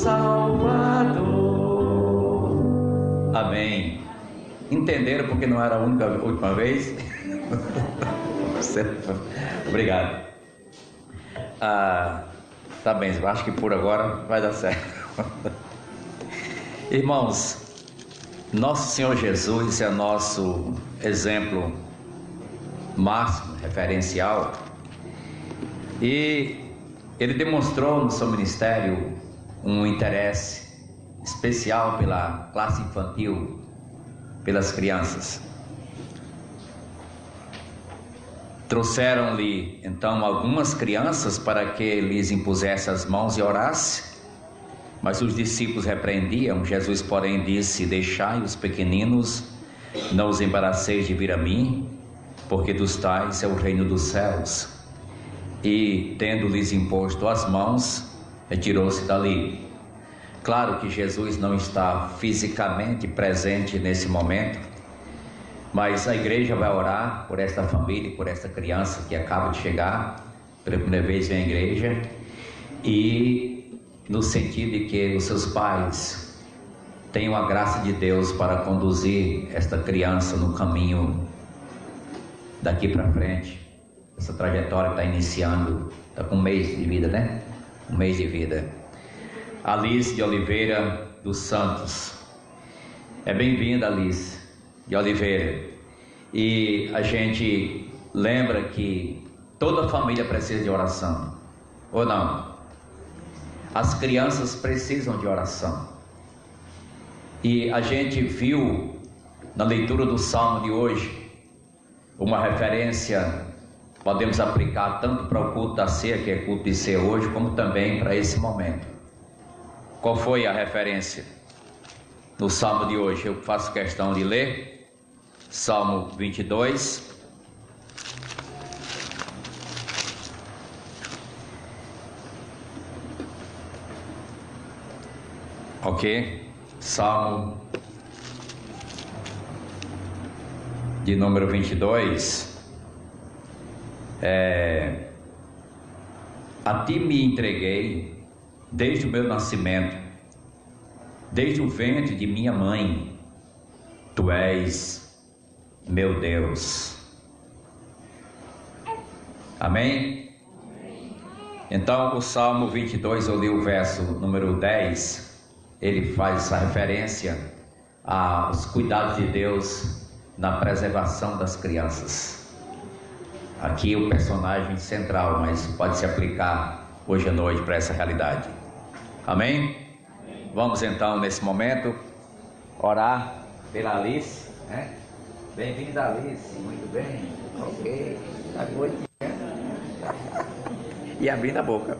Salvador. Amém. Entenderam porque não era a última vez? Obrigado. Tá bem, eu acho que por agora vai dar certo. Irmãos, nosso Senhor Jesus é nosso exemplo máximo, referencial, e Ele demonstrou no seu ministério um interesse especial pela classe infantil, pelas crianças. Trouxeram-lhe então algumas crianças para que lhes impusesse as mãos e orasse, mas os discípulos repreendiam. Jesus, porém, disse: deixai os pequeninos, não os embaraceis de vir a mim, porque dos tais é o reino dos céus. E, tendo-lhes imposto as mãos, retirou-se dali. Claro que Jesus não está fisicamente presente nesse momento, mas a igreja vai orar por esta família e por esta criança que acaba de chegar, pela primeira vez vem à igreja, e no sentido de que os seus pais tenham a graça de Deus para conduzir esta criança no caminho daqui para frente, essa trajetória está iniciando, está com um mês de vida, né? Um mês de vida. Alice de Oliveira dos Santos. É bem-vinda, Alice de Oliveira. E a gente lembra que toda família precisa de oração, ou não? As crianças precisam de oração. E a gente viu na leitura do Salmo de hoje uma referência, podemos aplicar tanto para o culto da ceia, que é culto de ceia hoje, como também para esse momento. Qual foi a referência no Salmo de hoje? Eu faço questão de ler Salmo 22. Ok? Salmo de número 22. A ti me entreguei desde o meu nascimento, desde o ventre de minha mãe, tu és meu Deus. Amém? Então o Salmo 22, eu li o verso número 10, ele faz essa referência aos cuidados de Deus na preservação das crianças. Aqui o personagem central, mas pode se aplicar hoje à noite para essa realidade. Amém? Vamos então nesse momento orar pela Alice, né? Bem-vinda, Alice. Muito bem. Ok. Tá boa. E abrindo a boca.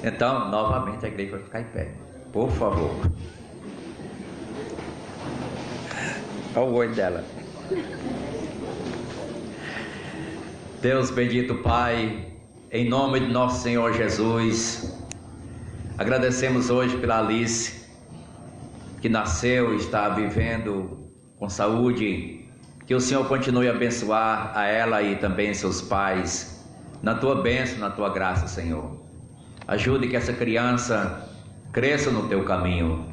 Então, novamente a igreja vai ficar em pé. Por favor. Olha o olho dela. Deus bendito Pai, em nome de nosso Senhor Jesus, agradecemos hoje pela Alice, que nasceu e está vivendo com saúde. Que o Senhor continue a abençoar a ela e também seus pais, na tua bênção, na tua graça, Senhor. Ajude que essa criança cresça no teu caminho,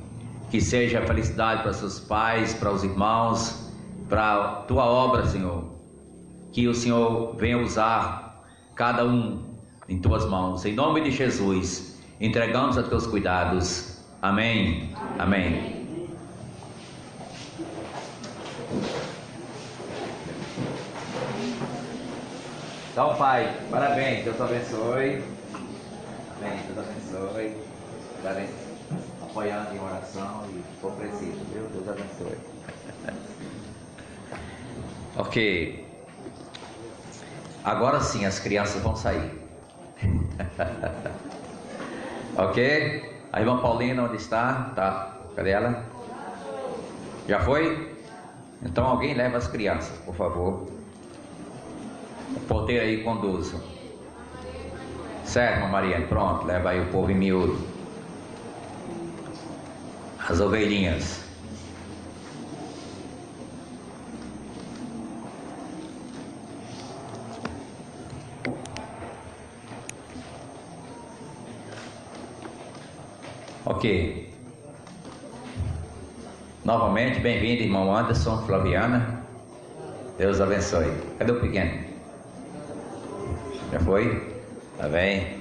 que seja felicidade para seus pais, para os irmãos, para a tua obra, Senhor. Que o Senhor venha usar cada um em tuas mãos. Em nome de Jesus, entregamos a teus cuidados. Amém. Amém. Então, Pai, parabéns. Deus abençoe. Amém. Deus abençoe. Estarem apoiando em oração e for preciso, viu? Deus abençoe. Ok. Agora sim as crianças vão sair. Ok? A irmã Paulina, onde está? Tá. Cadê ela? Já foi? Então alguém leva as crianças, por favor. O porteiro aí conduza. Certo, irmã Maria? Pronto, leva aí o povo em miúdo. As ovelhinhas. Ok, Ok. Novamente, bem-vindo, irmão Anderson, Flaviana. Deus abençoe. Cadê o pequeno? Já foi? Tá bem.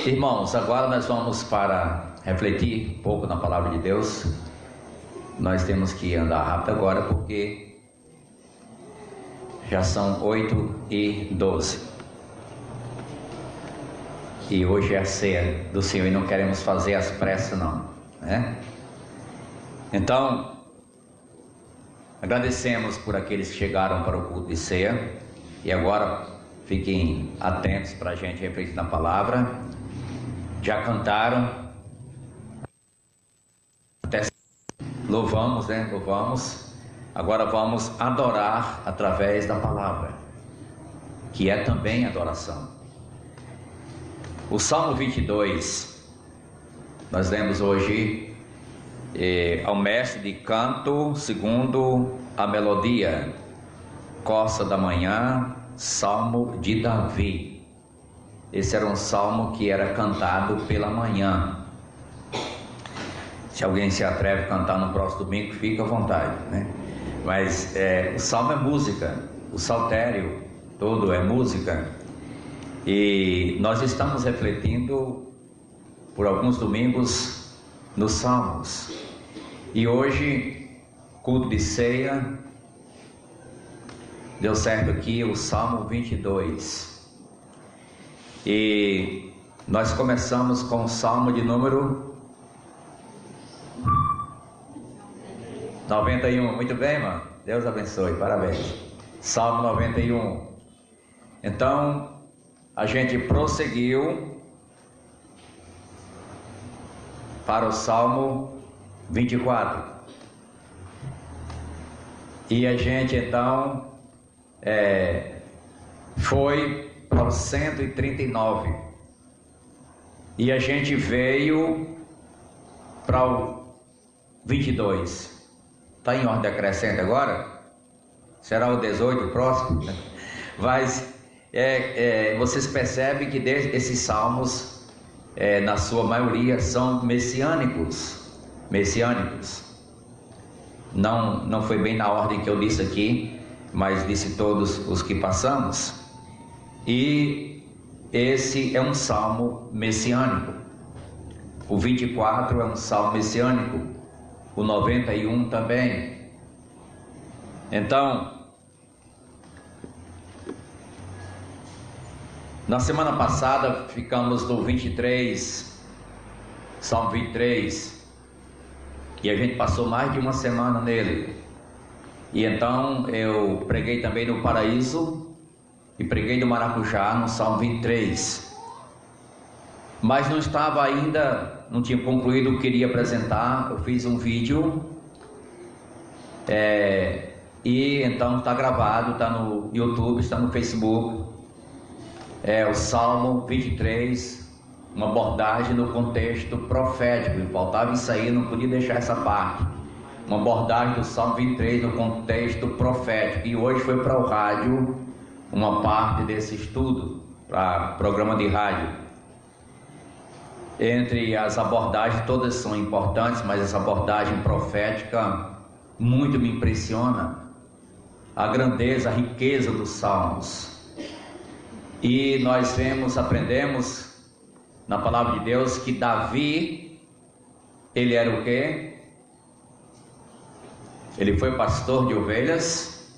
Irmãos, agora nós vamos para refletir um pouco na palavra de Deus. Nós temos que andar rápido agora porque já são 8h12. E hoje é a ceia do Senhor e não queremos fazer as pressas não, né? Então, agradecemos por aqueles que chegaram para o culto de ceia. E agora fiquem atentos para a gente refletir na palavra. Já cantaram. Até louvamos, né? Louvamos. Agora vamos adorar através da palavra, que é também adoração. O Salmo 22, nós lemos hoje ao mestre de canto, segundo a melodia, Costa da Manhã, Salmo de Davi. Esse era um salmo que era cantado pela manhã. Se alguém se atreve a cantar no próximo domingo, fica à vontade, né? Mas o salmo é música, o saltério todo é música. E nós estamos refletindo por alguns domingos nos salmos. E hoje, culto de ceia, deu certo aqui o Salmo 22. E nós começamos com o Salmo de número 91. Muito bem, mano. Deus abençoe, parabéns. Salmo 91. Então, a gente prosseguiu para o Salmo 24. E a gente então foi para o 139. E a gente veio para o 22. Está em ordem decrescente agora? Será o 18 o próximo? Mas vocês percebem que esses salmos, na sua maioria, são messiânicos. Não foi bem na ordem que eu disse aqui, mas disse todos os que passamos. E esse é um salmo messiânico. O 24 é um salmo messiânico. O 91 também. Então, na semana passada ficamos no 23, Salmo 23, e a gente passou mais de uma semana nele. E então eu preguei também no Paraíso e preguei no Maracujá, no Salmo 23. Mas não estava ainda, não tinha concluído o que queria apresentar. Eu fiz um vídeo e então está gravado, está no YouTube, está no Facebook. O Salmo 23, uma abordagem no contexto profético. Faltava isso aí, não podia deixar essa parte. Uma abordagem do Salmo 23 no contexto profético. E hoje foi para o rádio uma parte desse estudo, para programa de rádio. Entre as abordagens, todas são importantes, mas essa abordagem profética muito me impressiona. A grandeza, a riqueza dos salmos. E nós aprendemos na palavra de Deus que Davi, ele era o quê? Ele foi pastor de ovelhas.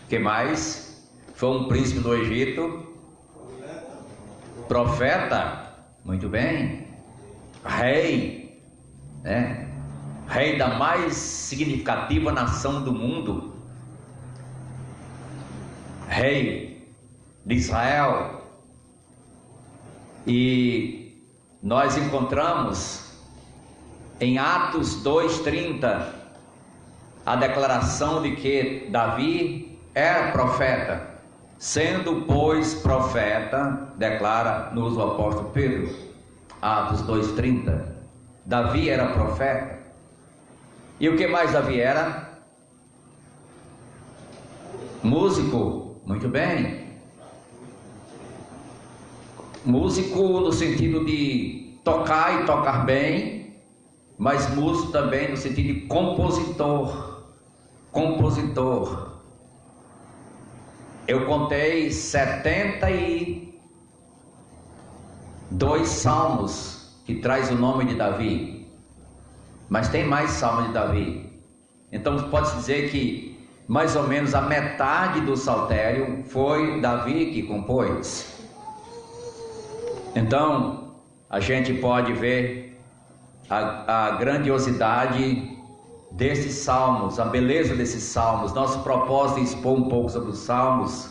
Que mais? Foi um príncipe do Egito. Profeta. Muito bem. Rei, né? Rei da mais significativa nação do mundo. Rei de Israel. E nós encontramos em Atos 2:30 a declaração de que Davi era profeta. Sendo, pois, profeta, declara-nos o apóstolo Pedro, Atos 2:30. Davi era profeta. E o que mais Davi era? Músico. Muito bem. Músico no sentido de tocar e tocar bem, mas músico também no sentido de compositor. Eu contei 72 salmos que traz o nome de Davi, mas tem mais salmos de Davi. Então pode-se dizer que mais ou menos a metade do saltério foi Davi que compôs. Então a gente pode ver a grandiosidade desses salmos, a beleza desses salmos. Nosso propósito é expor um pouco sobre os salmos,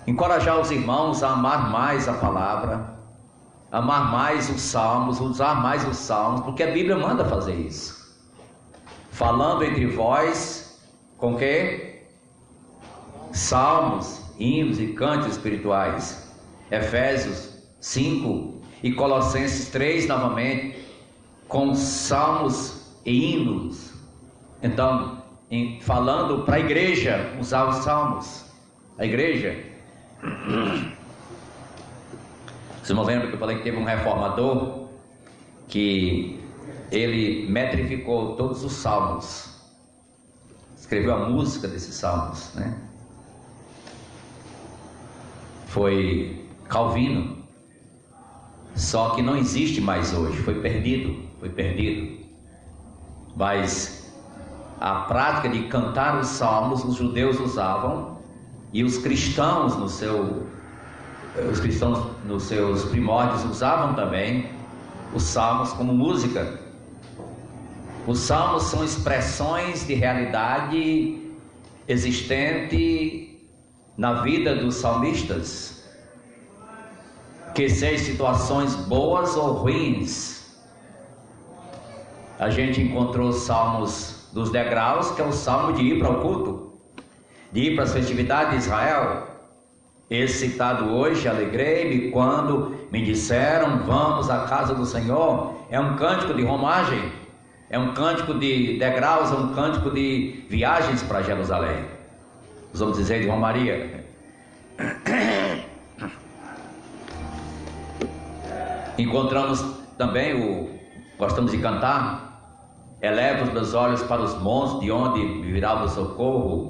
encorajar os irmãos a amar mais a palavra, amar mais os salmos, usar mais os salmos, porque a Bíblia manda fazer isso. Falando entre vós, com que? Salmos, hinos e cânticos espirituais. Efésios 5 e Colossenses 3 novamente, com salmos e hinos. Então, falando para a igreja, usar os salmos. A igreja. Vocês não lembram que eu falei que teve um reformador que ele metrificou todos os salmos, escreveu a música desses salmos, né? Foi Calvino. Só que não existe mais hoje, foi perdido. Mas a prática de cantar os salmos os judeus usavam, e os cristãos nos seus primórdios usavam também os salmos como música. Os salmos são expressões de realidade existente na vida dos salmistas, que sejam situações boas ou ruins. A gente encontrou os salmos dos degraus, que é o salmo de ir para o culto, de ir para as festividades de Israel. Esse citado hoje: alegrei-me quando me disseram, vamos à casa do Senhor. É um cântico de romagem, é um cântico de degraus, é um cântico de viagens para Jerusalém. Nós vamos dizer de romaria. Encontramos também gostamos de cantar: eleva os meus olhos para os montes, de onde me virá o meu socorro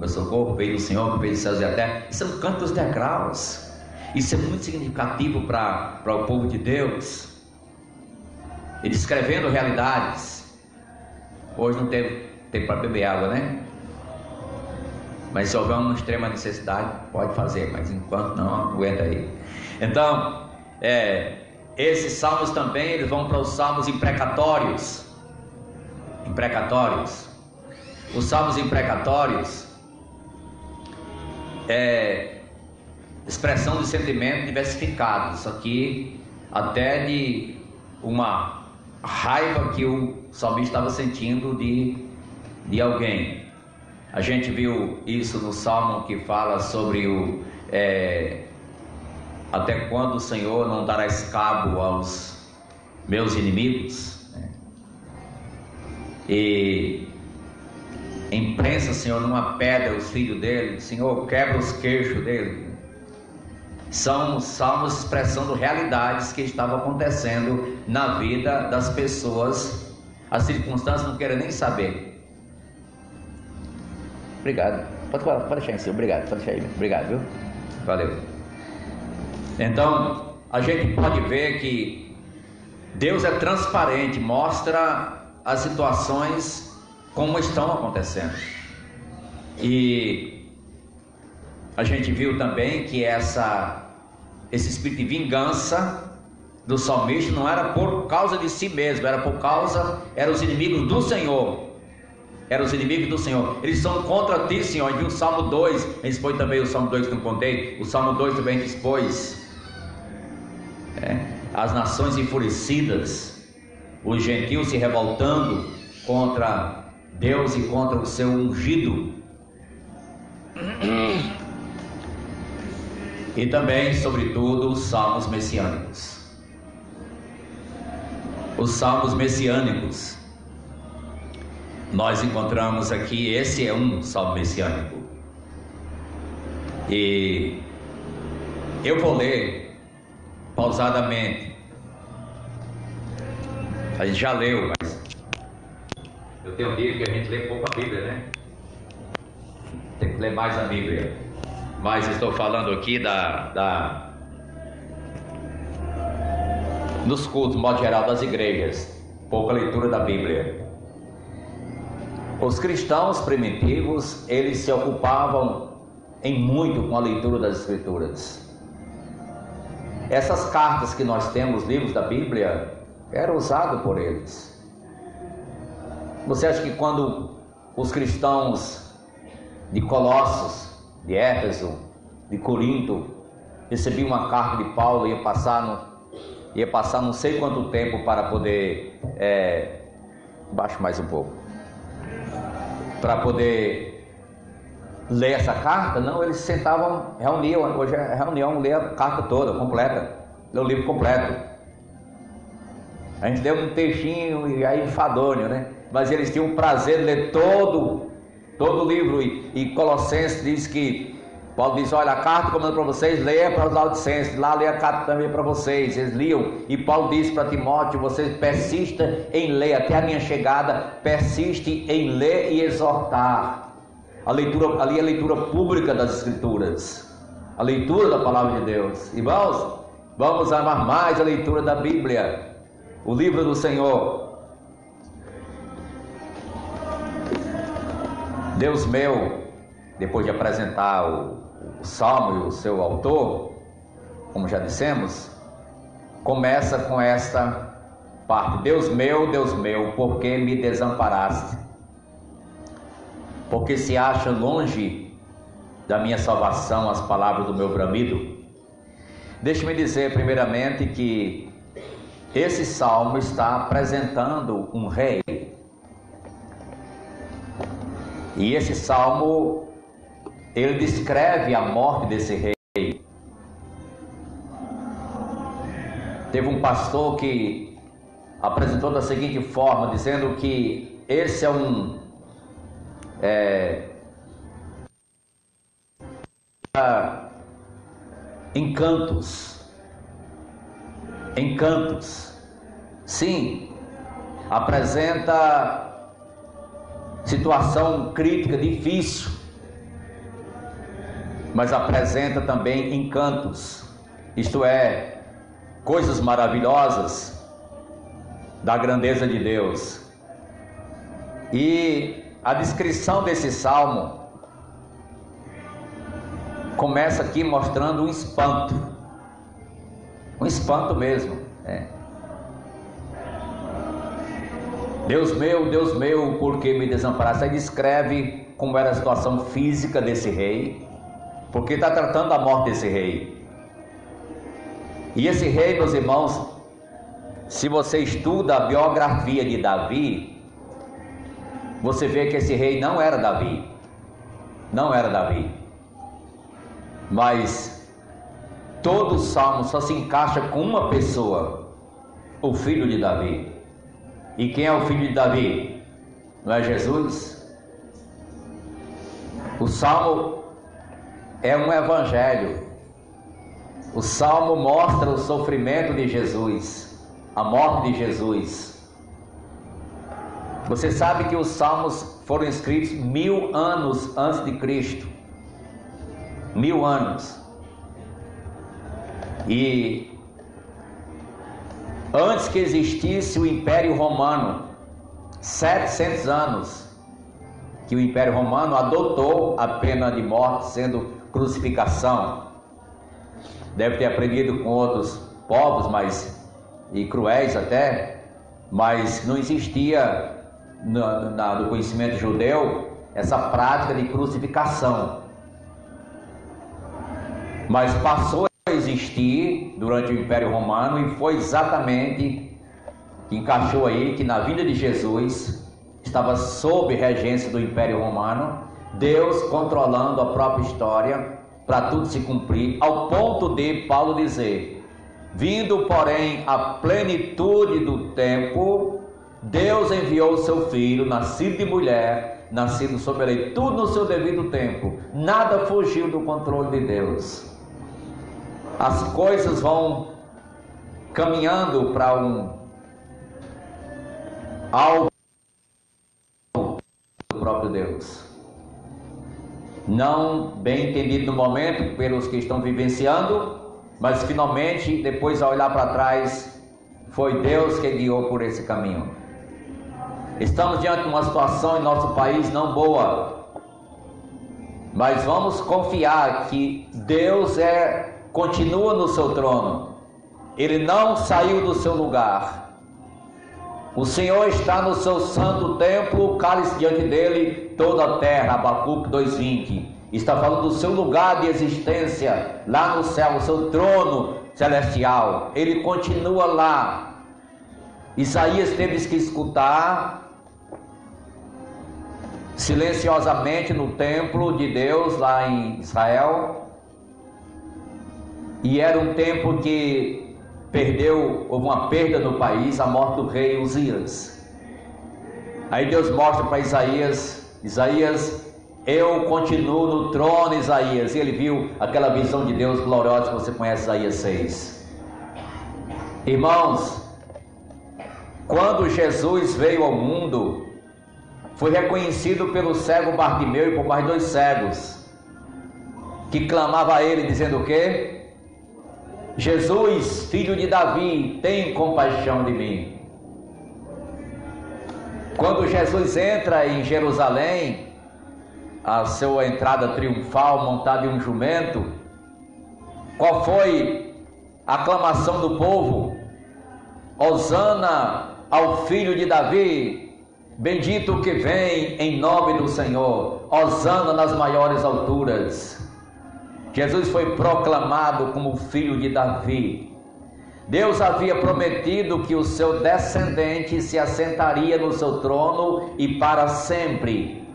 veio do Senhor que fez os céus e a terra. Isso é um canto dos degraus. Isso é muito significativo para o povo de Deus. Ele escrevendo realidades. Hoje não tem tempo para beber água, né? Mas se houver uma extrema necessidade, pode fazer, mas enquanto não, aguenta aí. Então, esses salmos também, eles vão para os salmos imprecatórios. Os salmos imprecatórios é expressão de sentimento diversificado. Isso aqui até de uma raiva que o salmista estava sentindo de alguém. A gente viu isso no salmo que fala sobre até quando o Senhor não dará cabo aos meus inimigos, né? E imprensa, Senhor, numa pedra os filhos dele, Senhor, quebra os queixos dele. São salmos expressando realidades que estavam acontecendo na vida das pessoas. As circunstâncias não querem nem saber. Obrigado. Pode deixar em cima. Obrigado. Pode deixar aí. Obrigado, viu? Valeu. Então, a gente pode ver que Deus é transparente, mostra as situações como estão acontecendo. E a gente viu também que esse espírito de vingança do salmista não era por causa de si mesmo, eram os inimigos do Senhor. Eram os inimigos do Senhor. Eles são contra ti, Senhor. E viu o Salmo 2, a gente expôs também o Salmo 2 que não contei. O Salmo 2 também a gente expôs. As nações enfurecidas, os gentios se revoltando contra Deus e contra o seu ungido. E também, sobretudo, os salmos messiânicos. Os salmos messiânicos. Nós encontramos aqui, esse é um salmo messiânico. E eu vou ler pausadamente A gente já leu, mas eu tenho dito que a gente lê pouco a Bíblia, né? Tem que ler mais a Bíblia. Mas estou falando aqui nos cultos, no modo geral, das igrejas. Pouca leitura da Bíblia. Os cristãos primitivos, eles se ocupavam em muito com a leitura das Escrituras. Essas cartas que nós temos, livros da Bíblia, eram usados por eles. Você acha que quando os cristãos de Colossos, de Éfeso, de Corinto, recebiam uma carta de Paulo, ia passar não sei quanto tempo para poder, baixa mais um pouco, para poder ler essa carta? Não, eles sentavam, reuniam, hoje é reunião, ler a carta toda, completa, ler o livro completo. A gente deu um textinho e aí enfadonho, né? Mas eles tinham o prazer de ler todo o livro. E Colossenses diz que Paulo diz: olha, a carta que eu mando para vocês, leia para os Laodicenses, lá leia a carta também para vocês. Eles liam, e Paulo disse para Timóteo: você persista em ler, até a minha chegada, persiste em ler e exortar. A leitura, ali é a leitura pública das Escrituras, a leitura da Palavra de Deus. Irmãos, vamos amar mais a leitura da Bíblia, o livro do Senhor. Deus meu, depois de apresentar o Salmo e o seu autor, como já dissemos, começa com esta parte: Deus meu, por que me desamparaste? Porque se acha longe da minha salvação as palavras do meu bramido? Deixe-me dizer primeiramente que esse salmo está apresentando um rei. E esse salmo, ele descreve a morte desse rei. Teve um pastor que apresentou da seguinte forma, dizendo que esse é encantos. Sim, apresenta situação crítica, difícil, mas apresenta também encantos, isto é, coisas maravilhosas da grandeza de Deus. E a descrição desse salmo começa aqui mostrando um espanto mesmo, Deus meu, por que me desamparaste? Aí descreve como era a situação física desse rei, porque está tratando da morte desse rei. E esse rei, meus irmãos, se você estuda a biografia de Davi, você vê que esse rei não era Davi, mas todo o salmo só se encaixa com uma pessoa, o filho de Davi. E quem é o filho de Davi? Não é Jesus? O salmo é um evangelho. O salmo mostra o sofrimento de Jesus, a morte de Jesus. Você sabe que os salmos foram escritos 1000 anos antes de Cristo. 1000 anos. E antes que existisse o Império Romano, 700 anos que o Império Romano adotou a pena de morte, sendo crucificação. Deve ter aprendido com outros povos, e cruéis até, mas não existia no conhecimento judeu essa prática de crucificação. Mas passou a existir durante o Império Romano, e foi exatamente que encaixou aí que na vinda de Jesus estava sob regência do Império Romano, Deus controlando a própria história para tudo se cumprir, ao ponto de Paulo dizer: vindo porém a plenitude do tempo, Deus enviou o seu filho, nascido de mulher, nascido sob a lei, tudo no seu devido tempo, nada fugiu do controle de Deus. As coisas vão caminhando para algo do próprio Deus. Não bem entendido no momento pelos que estão vivenciando, mas finalmente, depois ao olhar para trás, foi Deus que guiou por esse caminho. Estamos diante de uma situação em nosso país não boa, mas vamos confiar que Deus continua no seu trono. Ele não saiu do seu lugar. O Senhor está no seu santo templo, cale-se diante dele toda a terra. Abacuque 2:20. Está falando do seu lugar de existência lá no céu, o seu trono celestial. Ele continua lá. Isaías teve que escutar silenciosamente no templo de Deus lá em Israel, e era um tempo que houve uma perda no país, a morte do rei Uzias. Aí Deus mostra para Isaías, eu continuo no trono, Isaías. E ele viu aquela visão de Deus gloriosa que você conhece, Isaías 6. Irmãos, quando Jesus veio ao mundo, foi reconhecido pelo cego Bartimeu e por mais 2 cegos, que clamava a ele dizendo o quê? Jesus, filho de Davi, tem compaixão de mim. Quando Jesus entra em Jerusalém, a sua entrada triunfal, montado em um jumento, qual foi a aclamação do povo? Hosana ao filho de Davi, bendito o que vem em nome do Senhor, hosana nas maiores alturas. Jesus foi proclamado como filho de Davi. Deus havia prometido que o seu descendente se assentaria no seu trono e para sempre,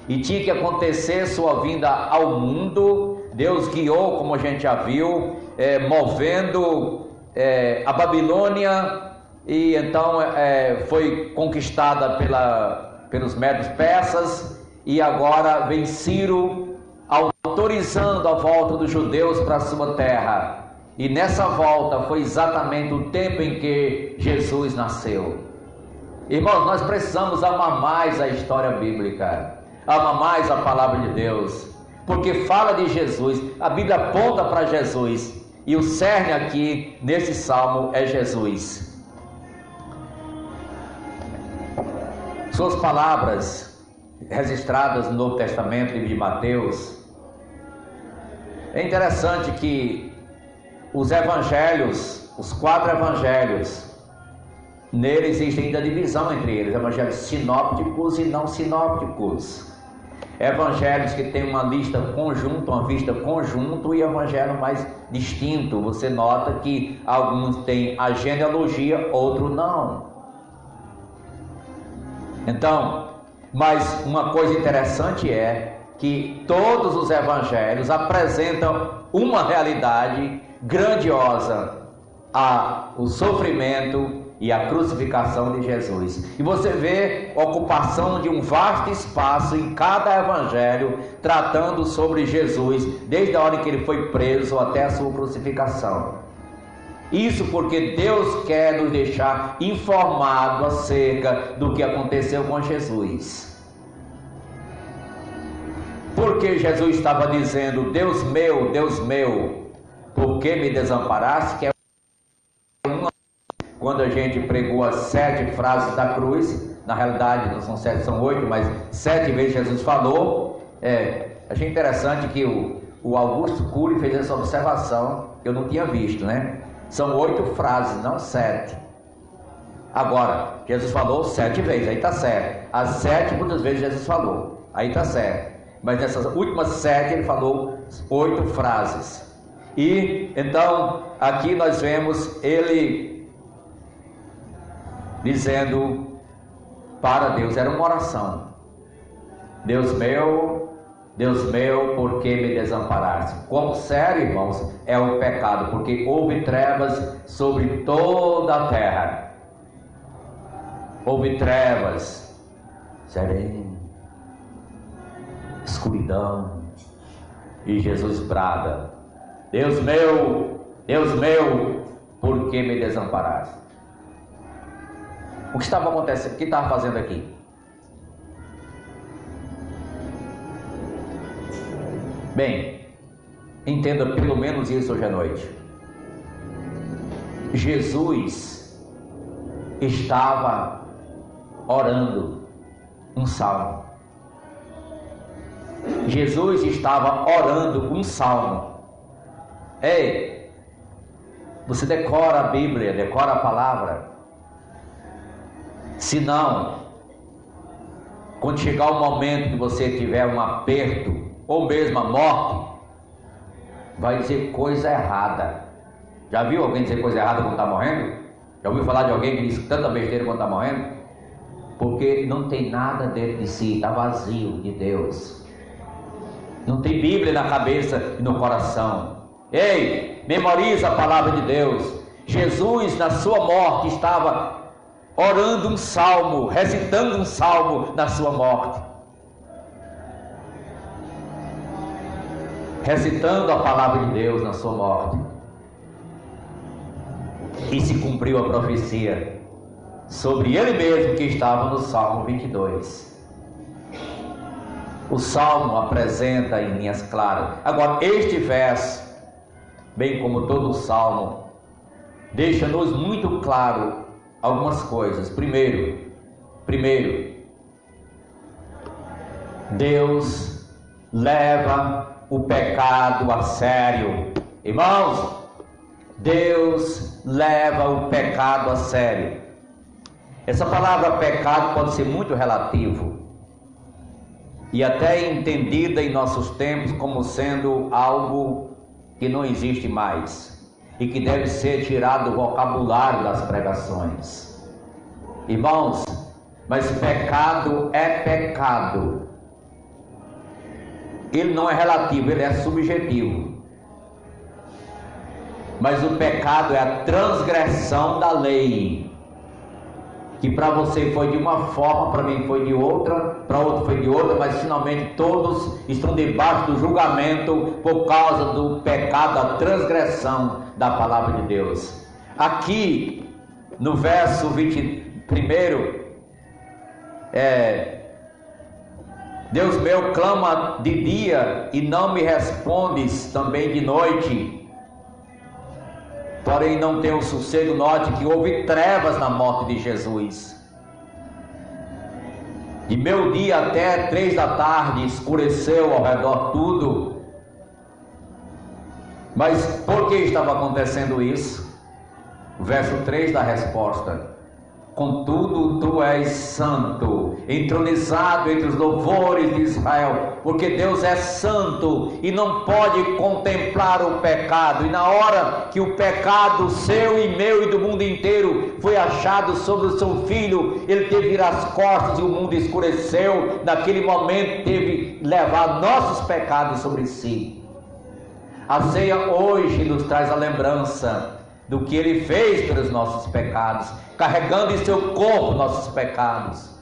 e tinha que acontecer sua vinda ao mundo. Deus guiou, como a gente já viu, movendo a Babilônia, e então foi conquistada pelos medos persas, e agora vem Ciro autorizando a volta dos judeus para a sua terra. E nessa volta foi exatamente o tempo em que Jesus nasceu. Irmãos, nós precisamos amar mais a história bíblica, amar mais a palavra de Deus, porque fala de Jesus, a Bíblia aponta para Jesus, e o cerne aqui nesse salmo é Jesus. Suas palavras registradas no Novo Testamento, livro de Mateus. É interessante que os evangelhos, os 4 evangelhos, neles existe ainda divisão entre eles: evangelhos sinópticos e não sinópticos, evangelhos que têm uma lista conjunta, uma vista conjunto, e evangelho mais distinto. Você nota que alguns têm a genealogia, outros não. Então, mas uma coisa interessante é que todos os evangelhos apresentam uma realidade grandiosa, o sofrimento e a crucificação de Jesus. E você vê a ocupação de um vasto espaço em cada evangelho, tratando sobre Jesus, desde a hora em que ele foi preso até a sua crucificação. Isso porque Deus quer nos deixar informados acerca do que aconteceu com Jesus. Porque Jesus estava dizendo: Deus meu, por que me desamparaste? Que é uma... Quando a gente pregou as 7 frases da cruz, na realidade não são 7, são 8, mas 7 vezes Jesus falou. Achei interessante que o Augusto Cury fez essa observação, que eu não tinha visto, né? São 8 frases, não 7. Agora, Jesus falou 7 vezes, aí está certo. As 7 muitas vezes Jesus falou, aí está certo. Mas nessas últimas 7 ele falou 8 frases. E então aqui nós vemos ele dizendo para Deus, era uma oração: Deus meu, por que me desamparaste? Quão sério, irmãos, é o pecado, porque houve trevas sobre toda a terra. Houve trevas, sereno, escuridão, e Jesus brada: Deus meu, por que me desamparaste? O que estava acontecendo? O que estava fazendo aqui? Bem, entenda pelo menos isso hoje à noite. Jesus estava orando um salmo. Jesus estava orando um salmo. Ei, você decora a Bíblia, decora a palavra. Se não, quando chegar o momento que você tiver um aperto, ou mesmo a morte, vai dizer coisa errada. Já viu alguém dizer coisa errada quando está morrendo? Já ouviu falar de alguém que diz tanta besteira quando está morrendo? Porque não tem nada dentro de si, está vazio de Deus. Não tem Bíblia na cabeça e no coração. Ei, memoriza a palavra de Deus. Jesus na sua morte estava orando um salmo, recitando um salmo na sua morte, recitando a palavra de Deus na sua morte. E se cumpriu a profecia sobre ele mesmo que estava no Salmo 22. O Salmo apresenta em linhas claras. Agora, este verso, bem como todo o Salmo, deixa-nos muito claro algumas coisas. Primeiro, Deus leva o pecado a sério. Irmãos, Deus leva o pecado a sério. Essa palavra pecado pode ser muito relativo e até entendida em nossos tempos como sendo algo que não existe mais e que deve ser tirado do vocabulário das pregações. Irmãos, mas pecado é pecado. Ele não é relativo, ele é subjetivo. Mas o pecado é a transgressão da lei, que para você foi de uma forma, para mim foi de outra, para outro foi de outra, mas finalmente todos estão debaixo do julgamento por causa do pecado, da transgressão da palavra de Deus. Aqui no verso 21, Deus meu, clama de dia e não me respondes, também de noite. Porém não tenho sossego. Note que houve trevas na morte de Jesus. De meio dia até 3 da tarde escureceu ao redor tudo. Mas por que estava acontecendo isso? Verso 3 da resposta: contudo tu és santo, entronizado entre os louvores de Israel, porque Deus é santo e não pode contemplar o pecado. E na hora que o pecado seu e meu e do mundo inteiro foi achado sobre o seu filho, ele teve que virar as costas e o mundo escureceu. Naquele momento teve que levar nossos pecados sobre si. A ceia hoje nos traz a lembrança do que ele fez pelos nossos pecados, carregando em seu corpo nossos pecados.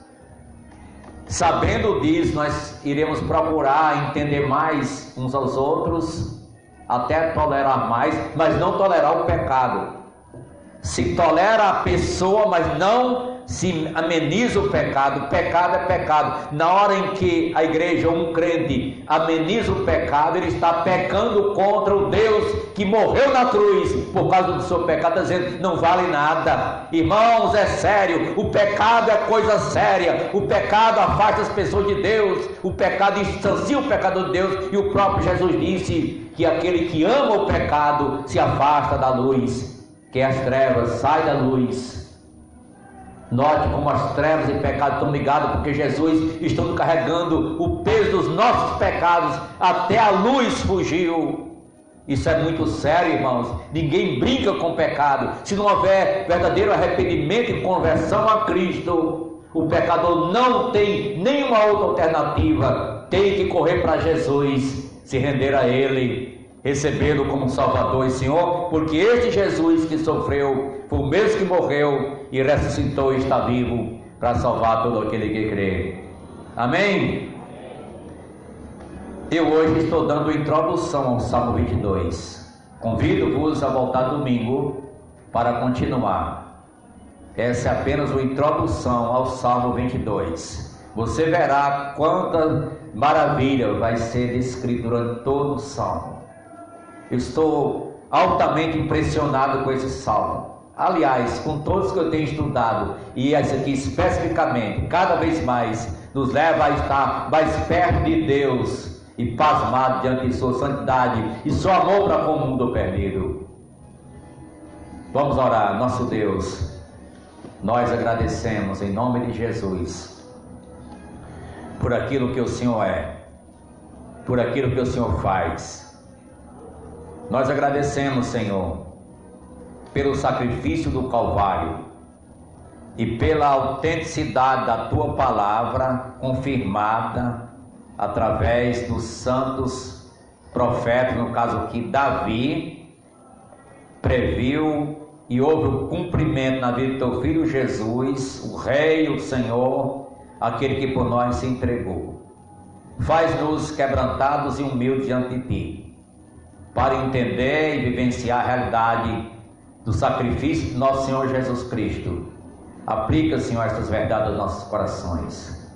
Sabendo disso, nós iremos procurar entender mais uns aos outros, até tolerar mais, mas não tolerar o pecado. Se tolera a pessoa, mas não se ameniza o pecado. Pecado é pecado. Na hora em que a igreja ou um crente ameniza o pecado, ele está pecando contra o Deus que morreu na cruz por causa do seu pecado, dizendo não vale nada. Irmãos, é sério, o pecado é coisa séria. O pecado afasta as pessoas de Deus, o pecado distancia o pecador de Deus, e o próprio Jesus disse que aquele que ama o pecado se afasta da luz, que as trevas saem da luz. Note como as trevas e pecado estão ligados, porque Jesus está carregando o peso dos nossos pecados, até a luz fugiu. Isso é muito sério, irmãos. Ninguém brinca com o pecado. Se não houver verdadeiro arrependimento e conversão a Cristo, o pecador não tem nenhuma outra alternativa. Tem que correr para Jesus, se render a Ele, recebê-lo como Salvador e Senhor, porque este Jesus que sofreu foi o mesmo que morreu e ressuscitou e está vivo para salvar todo aquele que crê. Amém? Eu hoje estou dando introdução ao Salmo 22. Convido-vos a voltar domingo para continuar. Essa é apenas uma introdução ao Salmo 22. Você verá quanta maravilha vai ser descrito durante todo o Salmo. Eu estou altamente impressionado com esse Salmo. Aliás, com todos que eu tenho estudado, e esse aqui especificamente, cada vez mais nos leva a estar mais perto de Deus e pasmado diante de sua santidade e seu amor para com o mundo perdido. Vamos orar. Nosso Deus, nós agradecemos em nome de Jesus por aquilo que o Senhor é, por aquilo que o Senhor faz. Nós agradecemos, Senhor, pelo sacrifício do Calvário e pela autenticidade da Tua palavra confirmada através dos santos profetas, no caso aqui Davi previu e houve o cumprimento na vida do Teu Filho Jesus, o Rei, o Senhor, aquele que por nós se entregou. Faz-nos quebrantados e humildes diante de Ti, para entender e vivenciar a realidade do sacrifício de nosso Senhor Jesus Cristo. Aplica, Senhor, estas verdades aos nossos corações.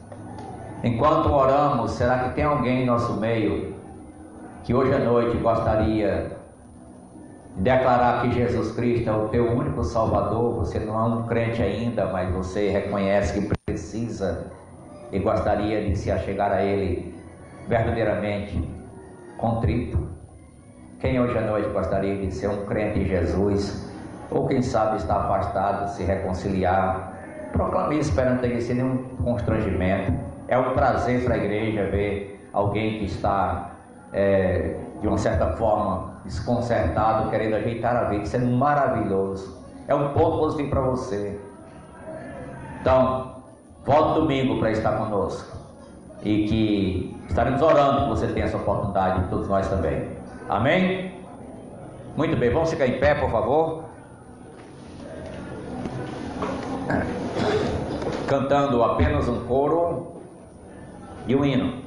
Enquanto oramos, será que tem alguém em nosso meio que hoje à noite gostaria de declarar que Jesus Cristo é o teu único Salvador? Você não é um crente ainda, mas você reconhece que precisa e gostaria de se achegar a Ele verdadeiramente contrito. Quem hoje à noite gostaria de ser um crente em Jesus? Ou quem sabe está afastado, de se reconciliar? Proclame isso perante a igreja sem nenhum constrangimento. É um prazer para a igreja ver alguém que está de uma certa forma desconcertado, querendo ajeitar a vida. Isso é maravilhoso, é um ponto positivo para você. Então, volte domingo para estar conosco, e que estaremos orando que você tenha essa oportunidade, e todos nós também. Amém? Muito bem, vamos ficar em pé, por favor, cantando apenas um coro e um hino.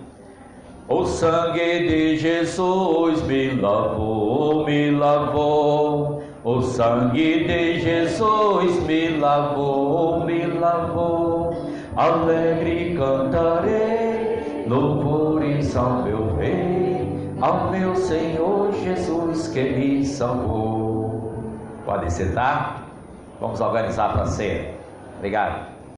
O sangue de Jesus me lavou, me lavou. O sangue de Jesus me lavou, me lavou. Alegre cantarei louvores ao meu Rei, ao meu Senhor Jesus que me salvou. Pode sentar, vamos organizar para a ceia. Obrigado.